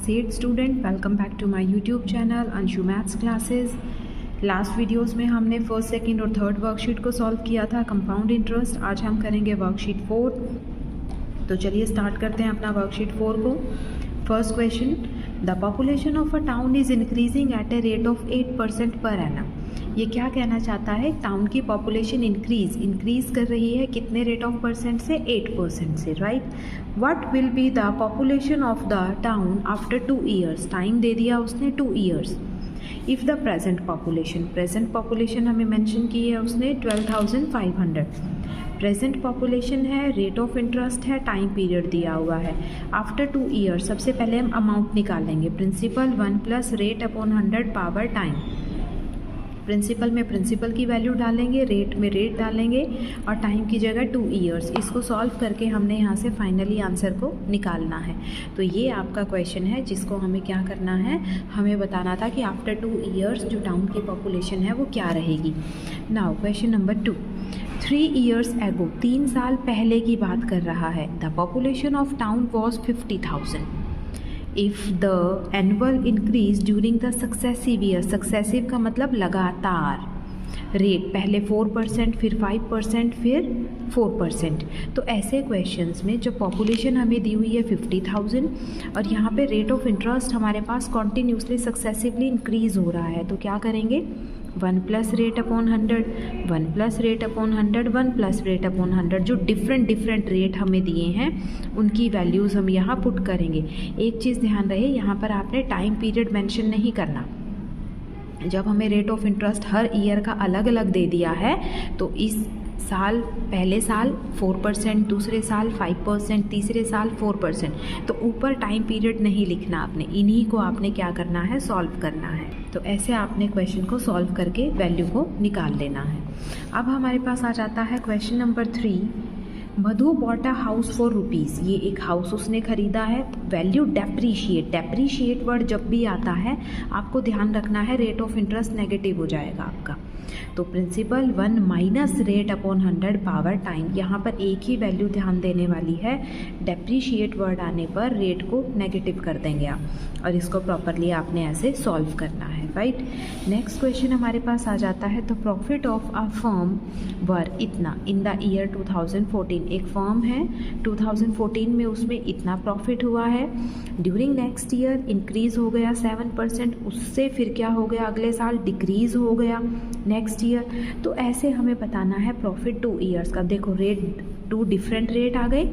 Said student, welcome back to my YouTube channel Anshu maths classes. Last videos में हमने first, second और third worksheet को solve किया था, कंपाउंड इंटरेस्ट। आज हम करेंगे वर्कशीट 4। तो चलिए स्टार्ट करते हैं अपना वर्कशीट 4 को। First question, the population of a town is increasing at a rate of 8% per annum. ये क्या कहना चाहता है? टाउन की पॉपुलेशन इंक्रीज कर रही है कितने रेट ऑफ परसेंट से? 8% से, right. What will be the population of the town after 2 years? Time दे दिया उसने 2 years. If the present population हमें मेंशन की है उसने 12,500। प्रेजेंट पॉपुलेशन है, रेट ऑफ इंटरेस्ट है, टाइम पीरियड दिया हुआ है। आफ्टर 2 ईयर्स सबसे पहले हम अमाउंट निकालेंगे। Principal 1 plus rate upon 100 power time. Principal में प्रिंसिपल की वैल्यू डालेंगे, रेट में रेट डालेंगे और टाइम की जगह 2 ईयर्स। इसको सॉल्व करके हमने यहाँ से फाइनली आंसर को निकालना है। तो ये आपका क्वेश्चन है जिसको हमें क्या करना है, हमें बताना था कि आफ्टर 2 ईयर्स जो टाउन की पॉपुलेशन है वो क्या रहेगी। Now question number 2, 3 years ago, 3 साल पहले की बात कर रहा है। The population of town was 50,000। If the annual increase during the successive year, successive का मतलब लगातार, रेट पहले 4%, फिर 5%, फिर 4%। तो ऐसे क्वेश्चंस में जो पॉपुलेशन हमें दी हुई है 50,000 और यहाँ पे रेट ऑफ इंटरेस्ट हमारे पास कॉन्टीन्यूसली सक्सेसिवली इंक्रीज हो रहा है, तो क्या करेंगे? 1 plus rate upon 100, 1 plus rate upon 100, 1 plus rate upon 100। जो डिफरेंट रेट हमें दिए हैं उनकी वैल्यूज़ हम यहाँ पुट करेंगे। एक चीज़ ध्यान रहे, यहाँ पर आपने टाइम पीरियड मेंशन नहीं करना। जब हमें rate of interest her year का अलग अलग दे दिया है तो इस साल, पहले साल 4%, दूसरे साल 5%, तीसरे साल 4%, तो ऊपर टाइम पीरियड नहीं लिखना आपने, इन्हीं को आपने क्या करना है, सॉल्व करना है। तो ऐसे आपने क्वेश्चन को सॉल्व करके वैल्यू को निकाल लेना है। अब हमारे पास आ जाता है question number 3, Madhu bought a house for rupees. ये एक हाउस उसने खरीदा है। वैल्यू डेप्रीशिएट वर्ड जब भी आता है आपको ध्यान रखना है, रेट ऑफ इंटरेस्ट नेगेटिव हो जाएगा आपका। तो principal 1 minus rate upon 100 power time, यहाँ पर एक ही वैल्यू ध्यान देने वाली है। डेप्रीशिएट वर्ड आने पर रेट को नेगेटिव कर देंगे आप और इसको प्रॉपरली आपने ऐसे सॉल्व करना है, राइट। नेक्स्ट क्वेश्चन हमारे पास आ जाता है, the profit of a firm were इतना इन द ईयर 2014। एक फर्म है, 2014 में उसमें इतना प्रॉफिट हुआ है। ड्यूरिंग नेक्स्ट ईयर इंक्रीज हो गया 7%, उससे फिर क्या हो गया, अगले साल डिक्रीज हो गया नेक्स्ट ईयर। तो ऐसे हमें बताना है प्रॉफिट 2 ईयर्स का। देखो रेट 2 डिफरेंट रेट आ गए,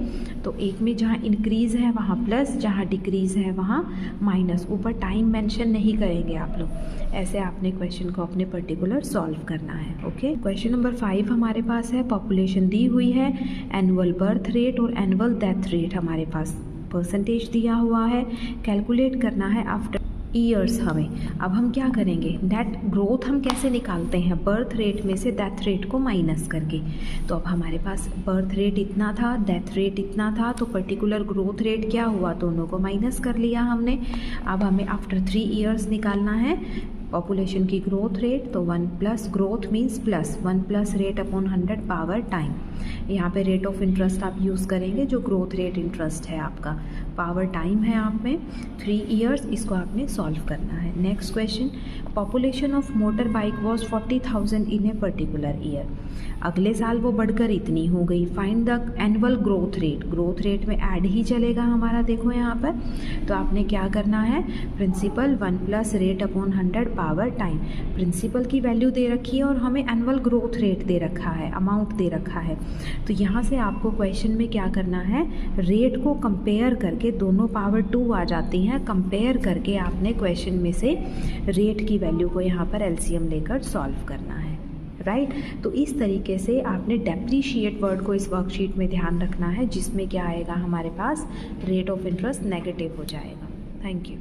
तो एक में जहाँ इंक्रीज़ है वहाँ प्लस, जहाँ डिक्रीज़ है वहाँ माइनस। ऊपर टाइम मेंशन नहीं करेंगे आप लोग। ऐसे आपने क्वेश्चन को अपने पर्टिकुलर सॉल्व करना है, ओके। क्वेश्चन नंबर 5 हमारे पास है, पॉपुलेशन दी हुई है, एनुअल बर्थ रेट और एनुअल डेथ रेट हमारे पास परसेंटेज दिया हुआ है, कैलकुलेट करना है आफ्टर ईयर्स हमें। अब हम क्या करेंगे, नेट ग्रोथ हम कैसे निकालते हैं, बर्थ रेट में से डेथ रेट को माइनस करके। तो अब हमारे पास बर्थ रेट इतना था, डेथ रेट इतना था, तो पर्टिकुलर ग्रोथ रेट क्या हुआ, दोनों को माइनस कर लिया हमने। अब हमें आफ्टर 3 ईयर्स निकालना है पॉपुलेशन की ग्रोथ रेट। तो 1 plus growth means plus 1 plus rate upon 100 power time. यहाँ पे रेट ऑफ इंटरेस्ट आप यूज़ करेंगे जो ग्रोथ रेट इंटरेस्ट है आपका, पावर टाइम है आप में 3 ईयर्स। इसको आपने सॉल्व करना है। Next question, population of motor bike was 40,000 in a particular year. अगले साल वो बढ़कर इतनी हो गई। Find the annual growth rate, growth rate में ऐड ही चलेगा हमारा, देखो यहाँ पर। तो आपने क्या करना है, principal 1 plus rate upon 100 power time. प्रिंसिपल की वैल्यू दे रखी है और हमें एनुअल ग्रोथ रेट दे रखा है, अमाउंट दे रखा है। तो यहाँ से आपको क्वेश्चन में क्या करना है, रेट को कंपेयर करके, दोनों पावर 2 आ जाती हैं, कंपेयर करके आपने क्वेश्चन में से रेट की वैल्यू को यहाँ पर एलसीएम लेकर सॉल्व करना है, राइट। तो इस तरीके से आपने डेप्रीशिएट वर्ड को इस वर्कशीट में ध्यान रखना है, जिसमें क्या आएगा हमारे पास, रेट ऑफ इंटरेस्ट नेगेटिव हो जाएगा। Thank you.